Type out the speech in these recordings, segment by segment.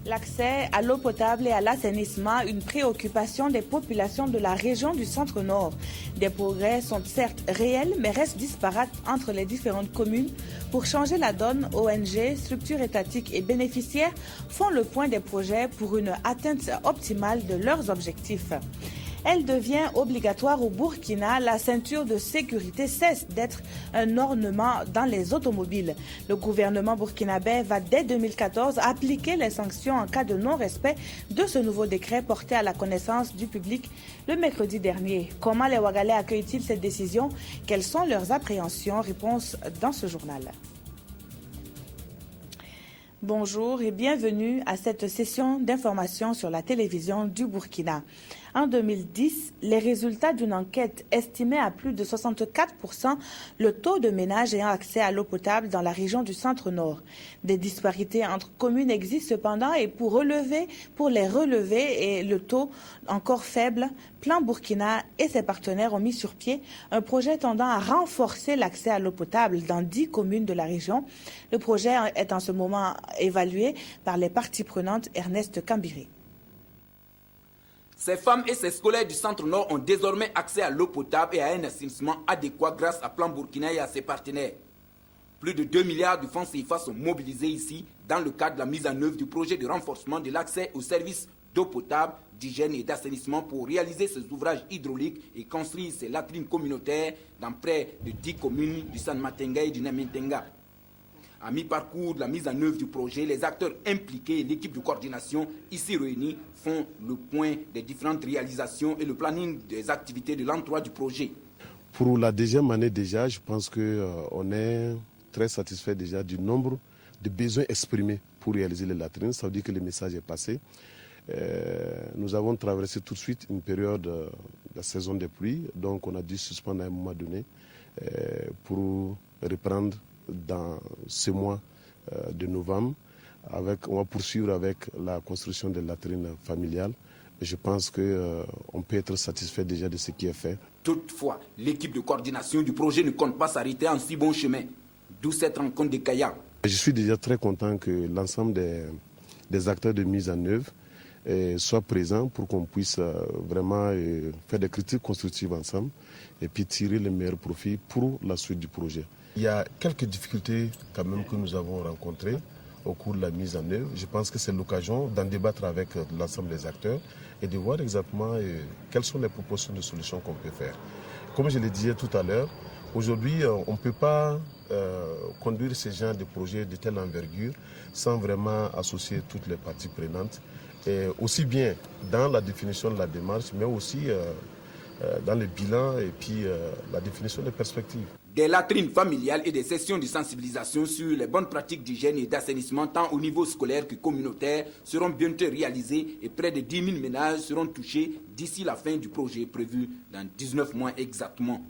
L'accès à l'eau potable et à l'assainissement, une préoccupation des populations de la région du Centre-Nord. Des progrès sont certes réels, mais restent disparates entre les différentes communes. Pour changer la donne, ONG, structures étatiques et bénéficiaires font le point des projets pour une atteinte optimale de leurs objectifs. Elle devient obligatoire au Burkina. La ceinture de sécurité cesse d'être un ornement dans les automobiles. Le gouvernement burkinabé va dès 2014 appliquer les sanctions en cas de non-respect de ce nouveau décret porté à la connaissance du public le mercredi dernier. Comment les Ouagalais accueillent-ils cette décision? Quelles sont leurs appréhensions? Réponse dans ce journal. Bonjour et bienvenue à cette session d'information sur la télévision du Burkina. En 2010, les résultats d'une enquête estimaient à plus de 64% le taux de ménages ayant accès à l'eau potable dans la région du Centre-Nord. Des disparités entre communes existent cependant et pour les relever et le taux encore faible, Plan Burkina et ses partenaires ont mis sur pied un projet tendant à renforcer l'accès à l'eau potable dans 10 communes de la région. Le projet est en ce moment évalué par les parties prenantes. Ernest Kambiri. Ces femmes et ces scolaires du Centre-Nord ont désormais accès à l'eau potable et à un assainissement adéquat grâce à Plan Burkina et à ses partenaires. Plus de 2 milliards de francs CFA sont mobilisés ici dans le cadre de la mise en œuvre du projet de renforcement de l'accès aux services d'eau potable, d'hygiène et d'assainissement pour réaliser ces ouvrages hydrauliques et construire ces latrines communautaires dans près de 10 communes du San Matenga et du Namentenga. À mi-parcours de la mise en œuvre du projet, les acteurs impliqués et l'équipe de coordination ici réunis font le point des différentes réalisations et le planning des activités de l'entourage du projet. Pour la deuxième année déjà, je pense qu'on est très satisfait déjà du nombre de besoins exprimés pour réaliser les latrines. Ça veut dire que le message est passé. Nous avons traversé tout de suite une période de la saison des pluies, donc on a dû suspendre à un moment donné pour reprendre dans ce mois de novembre. On va poursuivre avec la construction des latrines familiales. Je pense qu'on peut être satisfait déjà de ce qui est fait. Toutefois, l'équipe de coordination du projet ne compte pas s'arrêter en si bon chemin. D'où cette rencontre de Kaya. Je suis déjà très content que l'ensemble des acteurs de mise en œuvre soient présents pour qu'on puisse vraiment faire des critiques constructives ensemble et puis tirer les meilleurs profits pour la suite du projet. Il y a quelques difficultés quand même que nous avons rencontrées au cours de la mise en œuvre. Je pense que c'est l'occasion d'en débattre avec l'ensemble des acteurs et de voir exactement quelles sont les propositions de solutions qu'on peut faire. Comme je le disais tout à l'heure, aujourd'hui, on ne peut pas conduire ce genre de projet de telle envergure sans vraiment associer toutes les parties prenantes, et aussi bien dans la définition de la démarche, mais aussi dans le bilan et puis la définition des perspectives. Des latrines familiales et des sessions de sensibilisation sur les bonnes pratiques d'hygiène et d'assainissement tant au niveau scolaire que communautaire seront bientôt réalisées et près de 10 000 ménages seront touchés d'ici la fin du projet prévu dans 19 mois exactement.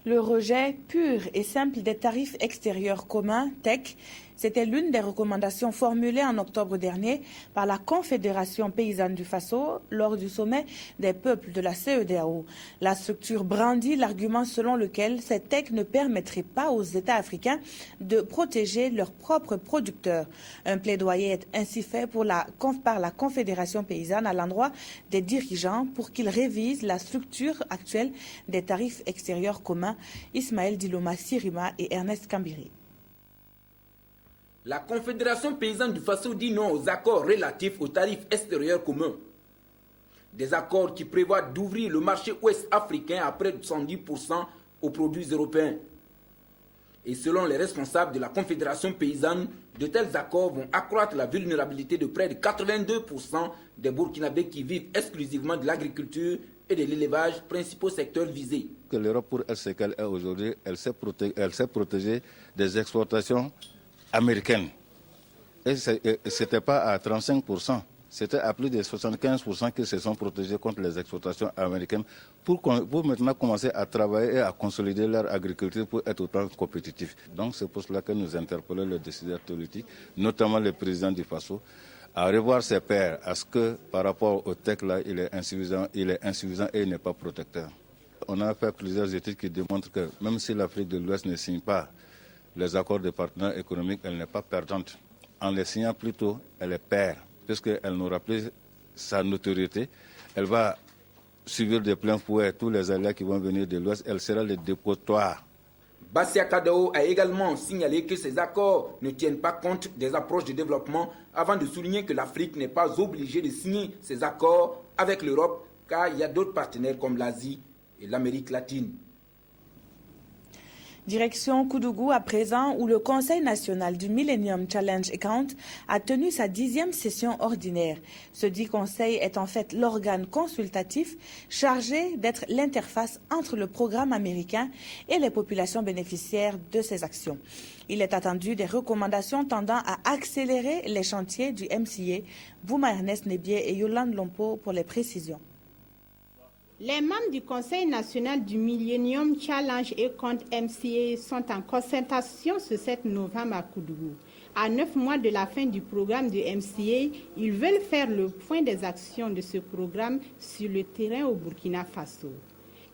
Le rejet pur et simple des tarifs extérieurs communs, TEC, c'était l'une des recommandations formulées en octobre dernier par la Confédération paysanne du Faso lors du sommet des peuples de la CEDEAO. La structure brandit l'argument selon lequel ces TEC ne permettraient pas aux États africains de protéger leurs propres producteurs. Un plaidoyer est ainsi fait par la Confédération paysanne à l'endroit des dirigeants pour qu'ils révisent la structure actuelle des tarifs extérieurs communs. Ismaël Diloma Sirima et Ernest Kambiri. La Confédération paysanne du Faso dit non aux accords relatifs aux tarifs extérieurs communs. Des accords qui prévoient d'ouvrir le marché ouest africain à près de 110% aux produits européens. Et selon les responsables de la Confédération paysanne, de tels accords vont accroître la vulnérabilité de près de 82% des Burkinabés qui vivent exclusivement de l'agriculture et de l'élevage, principaux secteurs visés. Que l'Europe, pour elle, ce qu'elle est aujourd'hui, elle s'est protégée des exportations américaines. Et ce n'était pas à 35%, c'était à plus de 75% qu'ils se sont protégés contre les exportations américaines pour maintenant commencer à travailler et à consolider leur agriculture pour être autant compétitifs. Donc c'est pour cela que nous interpellons les décideurs politiques, notamment le président du FASO, à revoir ses pairs, à ce que par rapport au texte là, il est insuffisant et il n'est pas protecteur. On a fait plusieurs études qui démontrent que même si l'Afrique de l'Ouest ne signe pas les accords de partenariat économique, elle n'est pas perdante. En les signant plutôt, elle est perd, puisqu'elle n'aura plus sa notoriété. Elle va subir de plein fouet tous les alliés qui vont venir de l'Ouest. Elle sera le dépotoir. Bassia Kadao a également signalé que ces accords ne tiennent pas compte des approches de développement, avant de souligner que l'Afrique n'est pas obligée de signer ces accords avec l'Europe, car il y a d'autres partenaires comme l'Asie et l'Amérique latine. Direction Koudougou à présent, où le Conseil national du Millennium Challenge Account a tenu sa 10e session ordinaire. Ce dit conseil est en fait l'organe consultatif chargé d'être l'interface entre le programme américain et les populations bénéficiaires de ces actions. Il est attendu des recommandations tendant à accélérer les chantiers du MCA. Bouma Ernest Nebier et Yolande Lompo pour les précisions. Les membres du Conseil national du Millennium Challenge et compte MCA sont en concertation ce 7 novembre à Koudougou. À 9 mois de la fin du programme du MCA, ils veulent faire le point des actions de ce programme sur le terrain au Burkina Faso.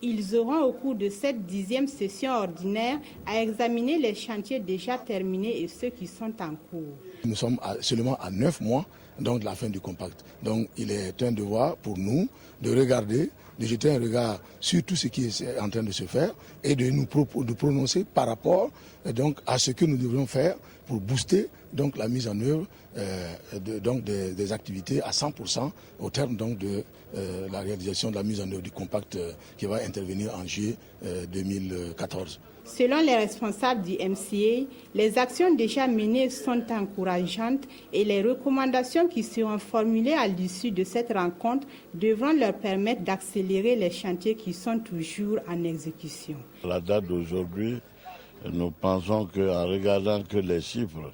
Ils auront au cours de cette 10e session ordinaire à examiner les chantiers déjà terminés et ceux qui sont en cours. Nous sommes seulement à 9 mois donc, de la fin du compact. Donc il est un devoir pour nous de regarder, de jeter un regard sur tout ce qui est en train de se faire et de nous prononcer par rapport donc, à ce que nous devrions faire pour booster donc, la mise en œuvre des activités à 100% au terme donc, de la réalisation de la mise en œuvre du compact qui va intervenir en juillet 2014. Selon les responsables du MCA, les actions déjà menées sont encourageantes et les recommandations qui seront formulées à l'issue de cette rencontre devront leur permettre d'accélérer les chantiers qui sont toujours en exécution. À la date d'aujourd'hui, nous pensons qu'en regardant que les chiffres,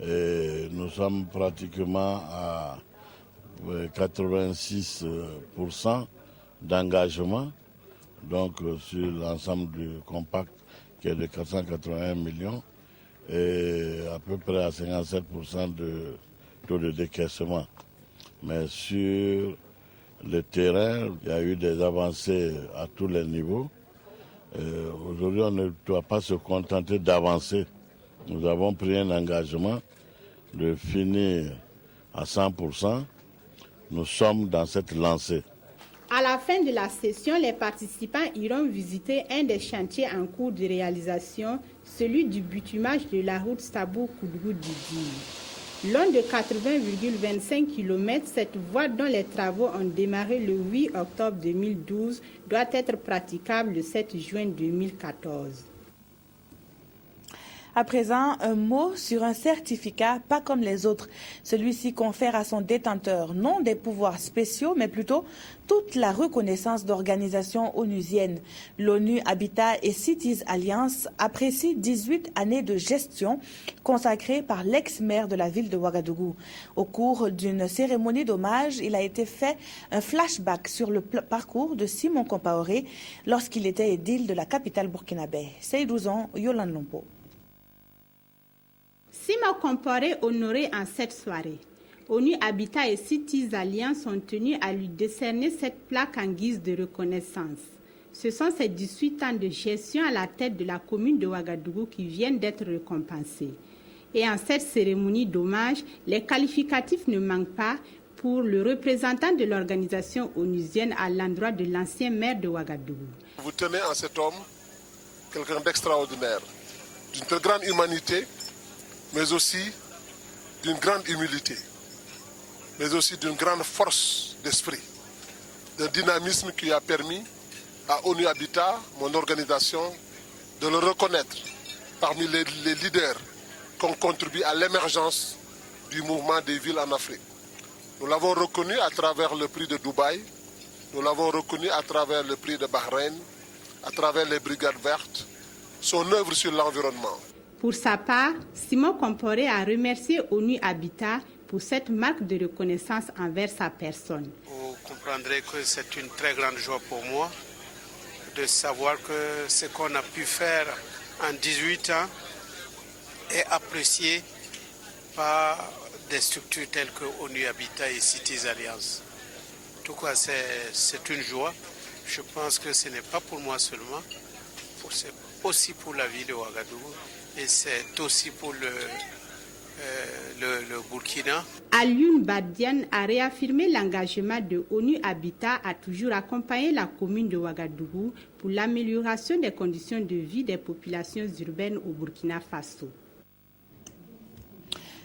nous sommes pratiquement à 86% d'engagement, donc sur l'ensemble du compact qui est de 481 millions et à peu près à 57% de taux de décaissement. Mais sur le terrain, il y a eu des avancées à tous les niveaux. Aujourd'hui, on ne doit pas se contenter d'avancer. Nous avons pris un engagement de finir à 100%. Nous sommes dans cette lancée. À la fin de la session, les participants iront visiter un des chantiers en cours de réalisation, celui du bitumage de la route Sabou-Koudougou-Didi. Long de 80,25 km, cette voie dont les travaux ont démarré le 8 octobre 2012 doit être praticable le 7 juin 2014. À présent, un mot sur un certificat pas comme les autres. Celui-ci confère à son détenteur non des pouvoirs spéciaux, mais plutôt toute la reconnaissance d'organisations onusiennes. L'ONU Habitat et Cities Alliance apprécie 18 années de gestion consacrées par l'ex-maire de la ville de Ouagadougou. Au cours d'une cérémonie d'hommage, il a été fait un flashback sur le parcours de Simon Compaoré lorsqu'il était édile de la capitale burkinabé. Seydouzen, Yolande Lompo. Simon Compaoré honoré en cette soirée. ONU Habitat et Cities Alliance ont tenu à lui décerner cette plaque en guise de reconnaissance. Ce sont ses 18 ans de gestion à la tête de la commune de Ouagadougou qui viennent d'être récompensés. Et en cette cérémonie d'hommage, les qualificatifs ne manquent pas pour le représentant de l'organisation onusienne à l'endroit de l'ancien maire de Ouagadougou. Vous tenez en cet homme quelqu'un d'extraordinaire, d'une très grande humanité, mais aussi d'une grande humilité, mais aussi d'une grande force d'esprit, d'un dynamisme qui a permis à ONU Habitat, mon organisation, de le reconnaître parmi les leaders qui ont contribué à l'émergence du mouvement des villes en Afrique. Nous l'avons reconnu à travers le prix de Dubaï, Nous l'avons reconnu à travers le prix de Bahreïn, à travers les brigades vertes, son œuvre sur l'environnement. Pour sa part, Simon Comporé a remercié ONU Habitat pour cette marque de reconnaissance envers sa personne. Vous comprendrez que c'est une très grande joie pour moi de savoir que ce qu'on a pu faire en 18 ans est apprécié par des structures telles que ONU Habitat et Cities Alliance. En tout cas, c'est une joie. Je pense que ce n'est pas pour moi seulement, c'est aussi pour la ville de Ouagadougou et c'est aussi pour le Burkina. Alioune Badiane a réaffirmé l'engagement de ONU Habitat à toujours accompagner la commune de Ouagadougou pour l'amélioration des conditions de vie des populations urbaines au Burkina Faso.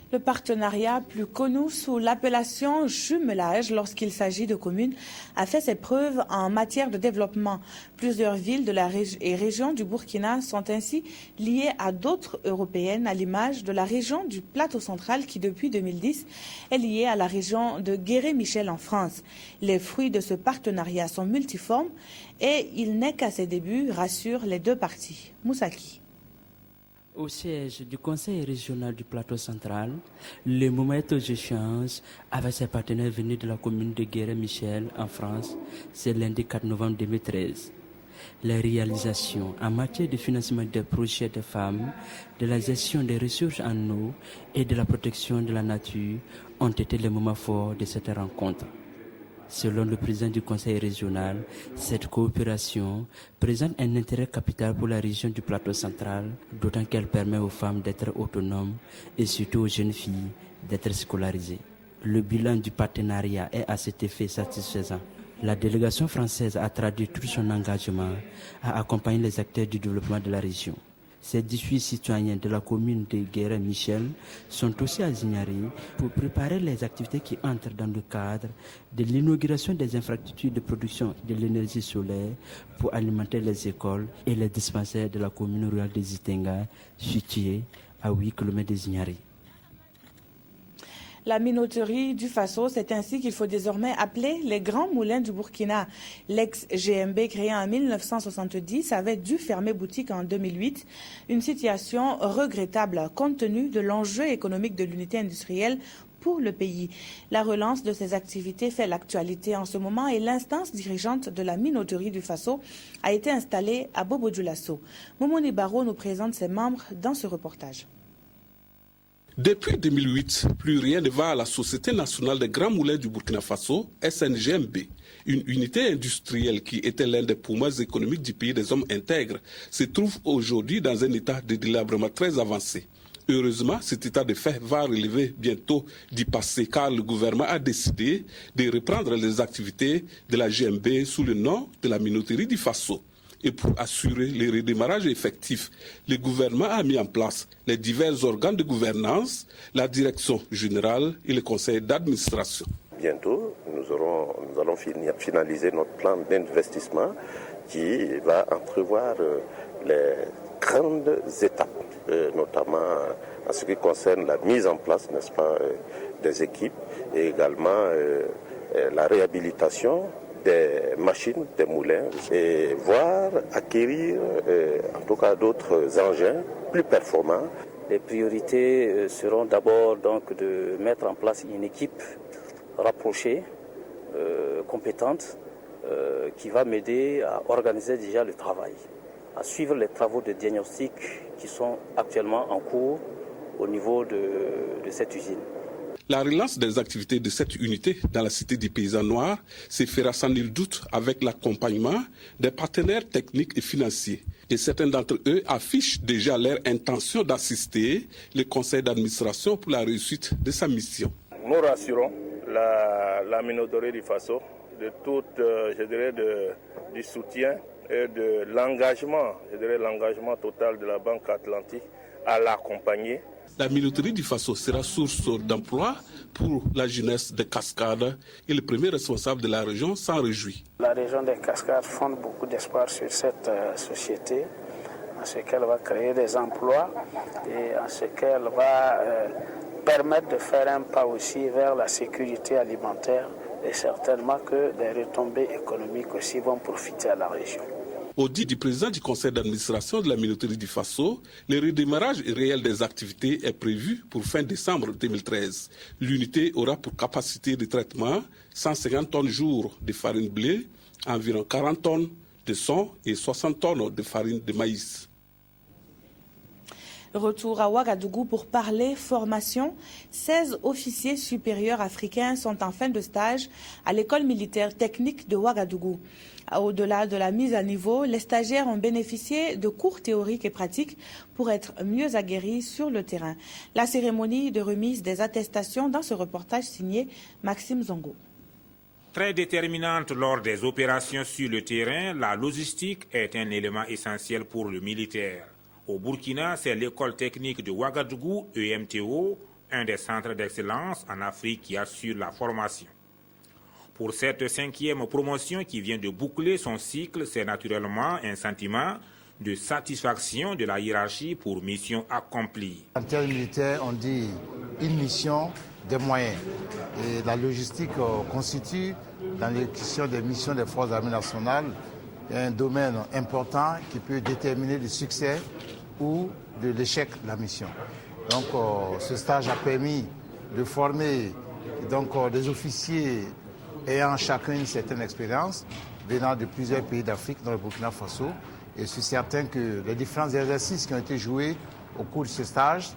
Le partenariat, plus connu sous l'appellation jumelage lorsqu'il s'agit de communes, a fait ses preuves en matière de développement. Plusieurs villes de la région du Burkina sont ainsi liées à d'autres européennes, à l'image de la région du Plateau central qui, depuis 2010, est liée à la région de Guéret-Michel en France. Les fruits de ce partenariat sont multiformes et il n'est qu'à ses débuts, rassurent les deux parties. Moussaki. Au siège du Conseil régional du Plateau central, le moment d'échange avec ses partenaires venus de la commune de Guéret-Michel en France, c'est lundi 4 novembre 2013. Les réalisations en matière de financement des projets des femmes, de la gestion des ressources en eau et de la protection de la nature ont été les moments forts de cette rencontre. Selon le président du Conseil régional, cette coopération présente un intérêt capital pour la région du Plateau central, d'autant qu'elle permet aux femmes d'être autonomes et surtout aux jeunes filles d'être scolarisées. Le bilan du partenariat est à cet effet satisfaisant. La délégation française a traduit tout son engagement à accompagner les acteurs du développement de la région. Ces 18 citoyens de la commune de Guéret-Michel sont aussi à Zignari pour préparer les activités qui entrent dans le cadre de l'inauguration des infrastructures de production de l'énergie solaire pour alimenter les écoles et les dispensaires de la commune rurale de Zitenga, située à 8 km de Zignari. La minoterie du Faso, c'est ainsi qu'il faut désormais appeler les grands moulins du Burkina. L'ex-GMB créé en 1970 avait dû fermer boutique en 2008. Une situation regrettable compte tenu de l'enjeu économique de l'unité industrielle pour le pays. La relance de ces activités fait l'actualité en ce moment et l'instance dirigeante de la minoterie du Faso a été installée à Bobo-Dioulasso. Momoni Baro nous présente ses membres dans ce reportage. Depuis 2008, plus rien ne va à la Société nationale des grands moulins du Burkina Faso, SNGMB. Une unité industrielle qui était l'un des poumons économiques du pays des hommes intègres se trouve aujourd'hui dans un état de délabrement très avancé. Heureusement, cet état de fait va relever bientôt du passé car le gouvernement a décidé de reprendre les activités de la GMB sous le nom de la minoterie du Faso. Et pour assurer le redémarrage effectif, le gouvernement a mis en place les divers organes de gouvernance, la direction générale et le conseil d'administration. Bientôt, nous allons finaliser notre plan d'investissement qui va entrevoir les grandes étapes, notamment en ce qui concerne la mise en place, n'est-ce pas, des équipes et également la réhabilitation des machines, des moulins, et voire acquérir en tout cas d'autres engins plus performants. Les priorités seront d'abord donc de mettre en place une équipe rapprochée, compétente, qui va m'aider à organiser déjà le travail, à suivre les travaux de diagnostic qui sont actuellement en cours au niveau de cette usine. La relance des activités de cette unité dans la cité des paysans noirs se fera sans nul doute avec l'accompagnement des partenaires techniques et financiers. Et certains d'entre eux affichent déjà leur intention d'assister le conseil d'administration pour la réussite de sa mission. Nous rassurons la minoterie du Faso de tout, du soutien et de l'engagement, l'engagement total de la Banque Atlantique à l'accompagner. La minoterie du Faso sera source d'emploi pour la jeunesse des Cascades et le premier responsable de la région s'en réjouit. La région des Cascades fonde beaucoup d'espoir sur cette société, en ce qu'elle va créer des emplois et en ce qu'elle va permettre de faire un pas aussi vers la sécurité alimentaire et certainement que les retombées économiques aussi vont profiter à la région. Au dit du président du conseil d'administration de la minoterie du Faso, le redémarrage réel des activités est prévu pour fin décembre 2013. L'unité aura pour capacité de traitement 150 tonnes jour de farine blé, environ 40 tonnes de son et 60 tonnes de farine de maïs. Retour à Ouagadougou pour parler formation. 16 officiers supérieurs africains sont en fin de stage à l'école militaire technique de Ouagadougou. Au-delà de la mise à niveau, les stagiaires ont bénéficié de cours théoriques et pratiques pour être mieux aguerris sur le terrain. La cérémonie de remise des attestations dans ce reportage signé Maxime Zongo. Très déterminante lors des opérations sur le terrain, la logistique est un élément essentiel pour le militaire. Au Burkina, c'est l'école technique de Ouagadougou, EMTO, un des centres d'excellence en Afrique qui assure la formation. Pour cette 5e promotion qui vient de boucler son cycle, c'est naturellement un sentiment de satisfaction de la hiérarchie pour mission accomplie. En termes militaires, on dit une mission, des moyens. Et la logistique constitue, dans l'exécution des missions des forces armées nationales, un domaine important qui peut déterminer le succès ou de l'échec de la mission. Donc ce stage a permis de former des officiers ayant chacun une certaine expérience, venant de plusieurs pays d'Afrique, dans le Burkina Faso. Et je suis certain que les différents exercices qui ont été joués au cours de ce stage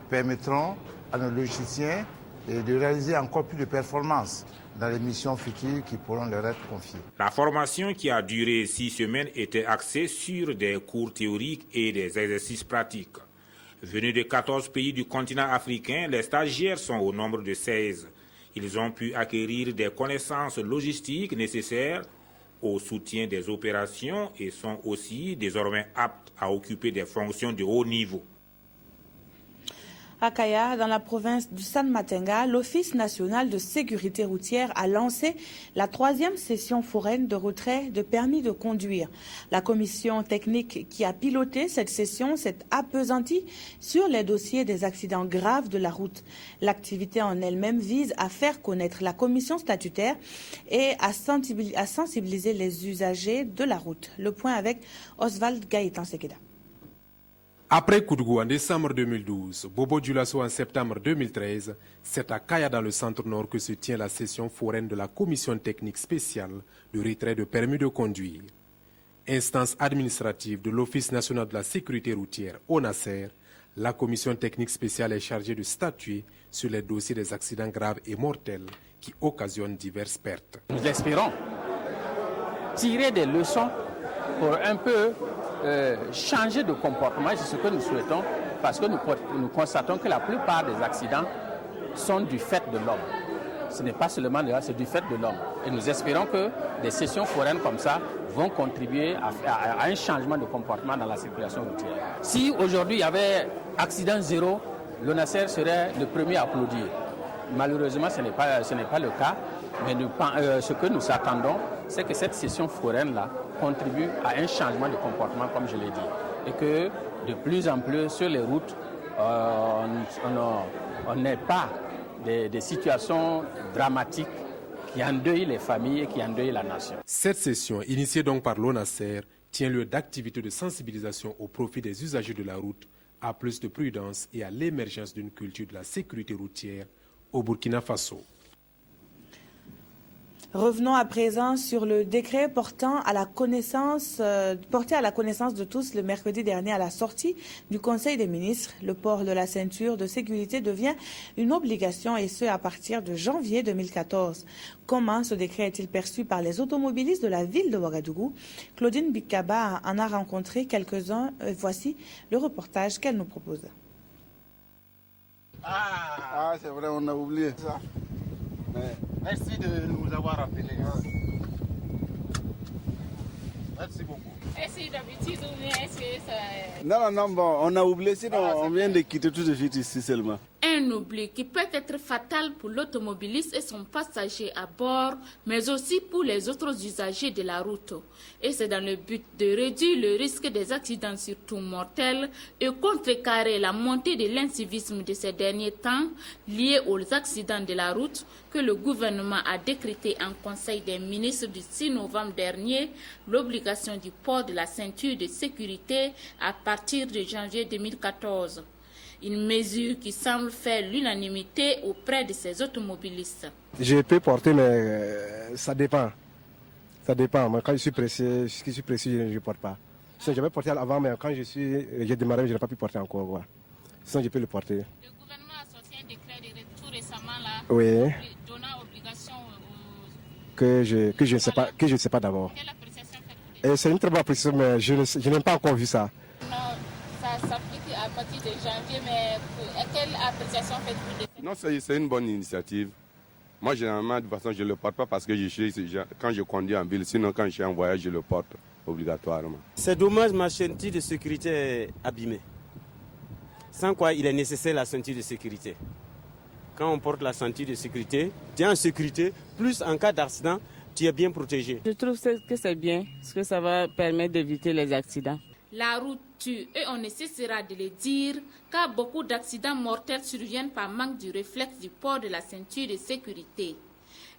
permettront à nos logisticiens de réaliser encore plus de performances dans les missions futures qui pourront leur être confiées. La formation qui a duré 6 semaines était axée sur des cours théoriques et des exercices pratiques. Venus de 14 pays du continent africain, les stagiaires sont au nombre de 16. Ils ont pu acquérir des connaissances logistiques nécessaires au soutien des opérations et sont aussi désormais aptes à occuper des fonctions de haut niveau. À Kaya, dans la province du San-Matenga, l'Office national de sécurité routière a lancé la 3e session foraine de retrait de permis de conduire. La commission technique qui a piloté cette session s'est appesantie sur les dossiers des accidents graves de la route. L'activité en elle-même vise à faire connaître la commission statutaire et à sensibiliser les usagers de la route. Le point avec Oswald Gaëtan Sekeda. Après Koudougou en décembre 2012, Bobo Dioulasso en septembre 2013, c'est à Kaya dans le centre-nord que se tient la session foraine de la commission technique spéciale de retrait de permis de conduire. Instance administrative de l'Office national de la sécurité routière, ONASER, la commission technique spéciale est chargée de statuer sur les dossiers des accidents graves et mortels qui occasionnent diverses pertes. Nous espérons tirer des leçons pour un peu changer de comportement, c'est ce que nous souhaitons, parce que nous constatons que la plupart des accidents sont du fait de l'homme. Ce n'est pas seulement de l'homme, c'est du fait de l'homme. Et nous espérons que des sessions foraines comme ça vont contribuer à un changement de comportement dans la circulation routière. Si aujourd'hui il y avait accident zéro, l'ONASER serait le premier à applaudir. Malheureusement, ce n'est pas le cas, mais ce que nous attendons, c'est que cette session foraine-là contribue à un changement de comportement, comme je l'ai dit, et que de plus en plus sur les routes, on n'ait pas des situations dramatiques qui endeuillent les familles et qui endeuillent la nation. Cette session, initiée donc par l'ONASER, tient lieu d'activités de sensibilisation au profit des usagers de la route, à plus de prudence et à l'émergence d'une culture de la sécurité routière au Burkina Faso. Revenons à présent sur le décret porté à la connaissance de tous le mercredi dernier à la sortie du Conseil des ministres. Le port de la ceinture de sécurité devient une obligation et ce à partir de janvier 2014. Comment ce décret est-il perçu par les automobilistes de la ville de Ouagadougou? Claudine Bikaba en a rencontré quelques-uns. Voici le reportage qu'elle nous propose. Ah, c'est vrai, on a oublié ça. Merci de nous avoir rappelé. Merci beaucoup. Est-ce que d'habitude ou bien est-ce que ça... Non, bon, on a oublié, sinon on vient de quitter tout de suite ici seulement. Un oubli qui peut être fatal pour l'automobiliste et son passager à bord, mais aussi pour les autres usagers de la route. Et c'est dans le but de réduire le risque des accidents, surtout mortels, et contrecarrer la montée de l'incivisme de ces derniers temps liés aux accidents de la route que le gouvernement a décrété en Conseil des ministres du 6 novembre dernier l'obligation du port de la ceinture de sécurité à partir de janvier 2014. Une mesure qui semble faire l'unanimité auprès de ces automobilistes. Je peux porter, mais ça dépend. Ça dépend. Moi, quand je suis pressé, je ne porte pas. Sinon, j'avais porté avant, mais quand j'ai démarré, je n'ai pas pu porter encore. Quoi. Sinon, je peux le porter. Le gouvernement a sorti un décret de retour récemment là, oui. Donnant obligation aux... que je ne sais pas d'abord. Quelle appréciation faites-vous? C'est une très bonne appréciation, mais je n'ai pas encore vu ça. Non, ça s'applique à partir de janvier, mais quelle appréciation faites-vous? Non, c'est une bonne initiative. Moi, généralement, de toute façon, je ne le porte pas parce que quand je conduis en ville. Sinon, quand je suis en voyage, je le porte obligatoirement. C'est dommage, ma ceinture de sécurité est abîmée. Sans quoi, il est nécessaire la ceinture de sécurité. Quand on porte la ceinture de sécurité, tu es en sécurité, plus en cas d'accident, tu es bien protégé. Je trouve que c'est bien, parce que ça va permettre d'éviter les accidents. La route tue et on ne cessera de le dire car beaucoup d'accidents mortels surviennent par manque du réflexe du port de la ceinture de sécurité.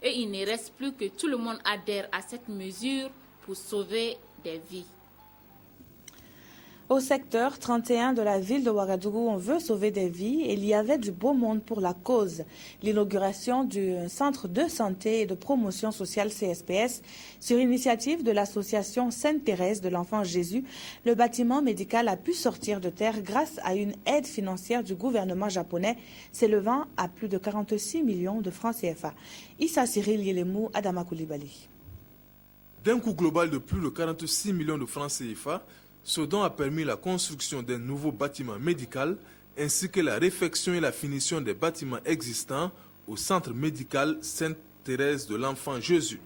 Et il ne reste plus que tout le monde adhère à cette mesure pour sauver des vies. Au secteur 31 de la ville de Ouagadougou, on veut sauver des vies et il y avait du beau monde pour la cause. L'inauguration du centre de santé et de promotion sociale CSPS sur initiative de l'association Sainte-Thérèse de l'Enfant Jésus, le bâtiment médical a pu sortir de terre grâce à une aide financière du gouvernement japonais s'élevant à plus de 46 millions de francs CFA. Issa Cyril Yelemou, Adama Koulibaly. D'un coût global de plus de 46 millions de francs CFA, ce don a permis la construction d'un nouveau bâtiment médical ainsi que la réfection et la finition des bâtiments existants au centre médical Sainte-Thérèse de l'Enfant Jésus.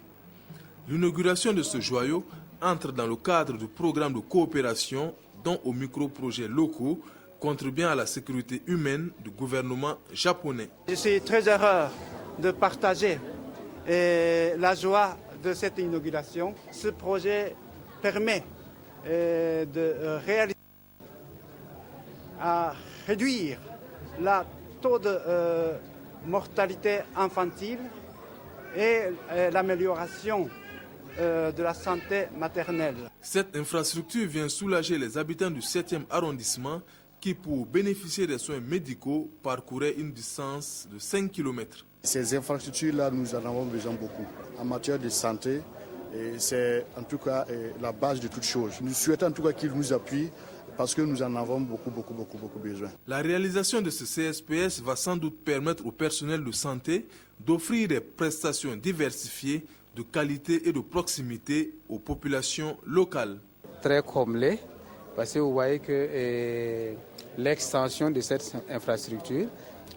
L'inauguration de ce joyau entre dans le cadre du programme de coopération dont aux micro-projets locaux contribuant à la sécurité humaine du gouvernement japonais. Je suis très heureux de partager la joie de cette inauguration. Ce projet permet de réaliser, à réduire le taux de mortalité infantile et l'amélioration de la santé maternelle. Cette infrastructure vient soulager les habitants du 7e arrondissement qui, pour bénéficier des soins médicaux, parcouraient une distance de 5 km. Ces infrastructures-là, nous en avons besoin beaucoup. En matière de santé, c'est en tout cas la base de toute chose. Nous souhaitons en tout cas qu'ils nous appuient parce que nous en avons beaucoup besoin. La réalisation de ce CSPS va sans doute permettre au personnel de santé d'offrir des prestations diversifiées, de qualité et de proximité aux populations locales. Très comblé, parce que vous voyez que l'extension de cette infrastructure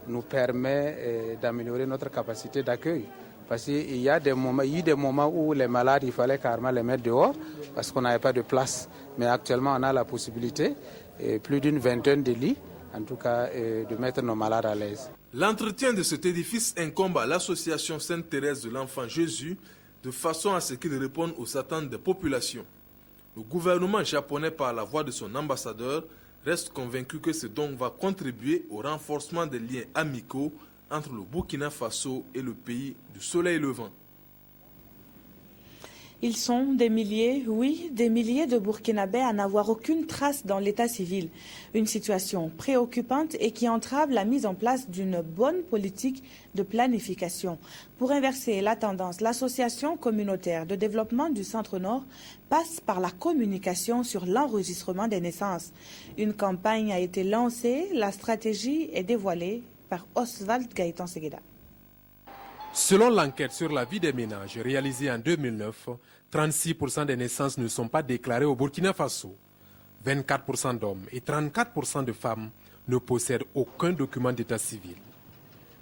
nous permet d'améliorer notre capacité d'accueil. Parce qu'il y a eu des moments où les malades, il fallait carrément les mettre dehors parce qu'on n'avait pas de place. Mais actuellement, on a la possibilité, plus d'une vingtaine de lits, en tout cas, de mettre nos malades à l'aise. L'entretien de cet édifice incombe à l'association Sainte-Thérèse de l'Enfant Jésus de façon à ce qu'il réponde aux attentes des populations. Le gouvernement japonais, par la voix de son ambassadeur, reste convaincu que ce don va contribuer au renforcement des liens amicaux entre le Burkina Faso et le pays du soleil levant. Ils sont des milliers, oui, des milliers de Burkinabés à n'avoir aucune trace dans l'état civil. Une situation préoccupante et qui entrave la mise en place d'une bonne politique de planification. Pour inverser la tendance, l'association communautaire de développement du Centre-Nord passe par la communication sur l'enregistrement des naissances. Une campagne a été lancée, la stratégie est dévoilée par Oswald Gaëtan Segueda. Selon l'enquête sur la vie des ménages réalisée en 2009, 36% des naissances ne sont pas déclarées au Burkina Faso. 24% d'hommes et 34% de femmes ne possèdent aucun document d'état civil.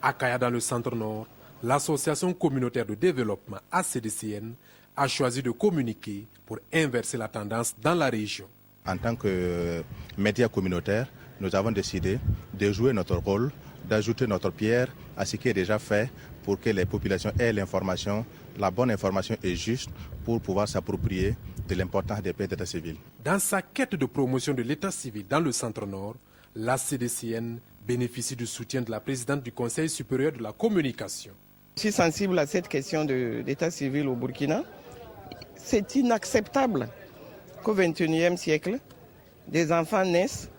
À Kaya, dans le centre-nord, l'association communautaire de développement ACDCN a choisi de communiquer pour inverser la tendance dans la région. En tant que média communautaire, nous avons décidé de jouer notre rôle d'ajouter notre pierre à ce qui est déjà fait pour que les populations aient l'information, la bonne information et juste pour pouvoir s'approprier de l'importance des paix d'état civil. Dans sa quête de promotion de l'état civil dans le centre-nord, la CDCN bénéficie du soutien de la présidente du Conseil supérieur de la communication. Je suis sensible à cette question d'état civil au Burkina. C'est inacceptable qu'au XXIe siècle, des enfants naissent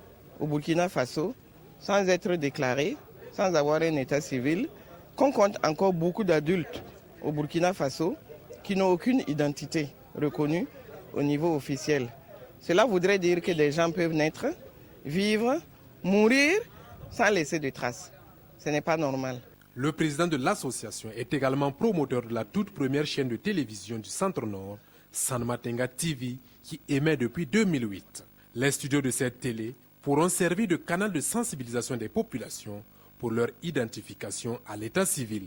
au Burkina Faso sans être déclarés, sans avoir un état civil, qu'on compte encore beaucoup d'adultes au Burkina Faso qui n'ont aucune identité reconnue au niveau officiel. Cela voudrait dire que des gens peuvent naître, vivre, mourir sans laisser de traces. Ce n'est pas normal. Le président de l'association est également promoteur de la toute première chaîne de télévision du Centre-Nord, Sanmatenga TV, qui émet depuis 2008. Les studios de cette télé pourront servir de canal de sensibilisation des populations pour leur identification à l'état civil.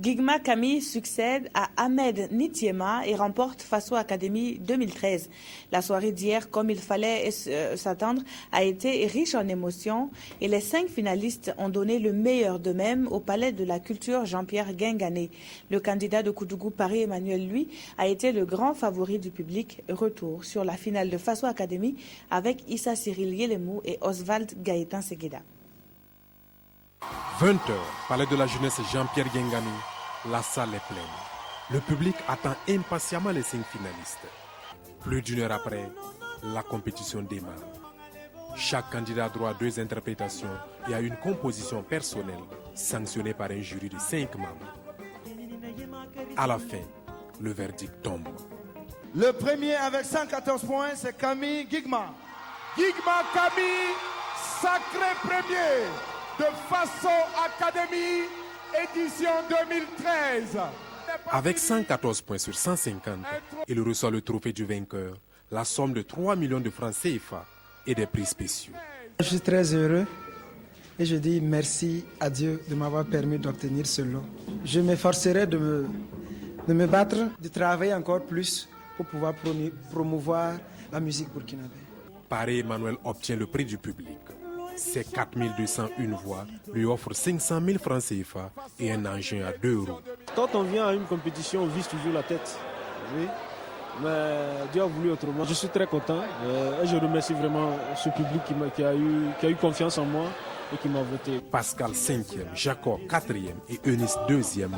Gigma Camille succède à Ahmed Nitiema et remporte Faso Academy 2013. La soirée d'hier, comme il fallait s'attendre, a été riche en émotions et les 5 finalistes ont donné le meilleur d'eux-mêmes au Palais de la Culture Jean-Pierre Guingané. Le candidat de Koudougou, Paris-Emmanuel, lui, a été le grand favori du public. Retour sur la finale de Faso Academy avec Issa Cyril Yelemou et Oswald Gaëtan Segueda. 20h, Palais de la Jeunesse Jean-Pierre Guingané, la salle est pleine. Le public attend impatiemment les 5 finalistes. Plus d'une heure après, la compétition démarre. Chaque candidat a droit à 2 interprétations et à une composition personnelle sanctionnée par un jury de 5 membres. À la fin, le verdict tombe. Le premier avec 114 points, c'est Camille Gigma. Gigma Camille, sacré premier de Faso Academy, édition 2013. Avec 114 points sur 150, il reçoit le trophée du vainqueur, la somme de 3 millions de francs CFA et des prix spéciaux. Je suis très heureux et je dis merci à Dieu de m'avoir permis d'obtenir ce lot. Je m'efforcerai de me battre, de travailler encore plus pour pouvoir promouvoir la musique burkinabé. Paris-Emmanuel obtient le prix du public. Ses 4201 voix lui offrent 500 000 francs CFA et un engin à 2 euros. Quand on vient à une compétition, on vise toujours la tête. Oui. Mais Dieu a voulu autrement. Je suis très content et je remercie vraiment ce public qui a eu confiance en moi et qui m'a voté. Pascal 5e, Jacob 4e et Eunice 2e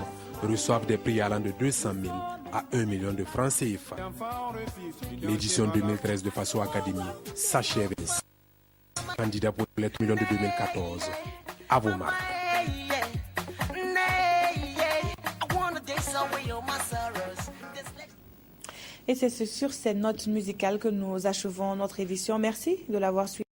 reçoivent des prix allant de 200 000 à 1 million de francs CFA. L'édition 2013 de Faso Academy s'achève ici. Candidat pour les 3 millions de 2014. À vos marques. Et c'est sur cette note musicale que nous achevons notre édition. Merci de l'avoir suivi.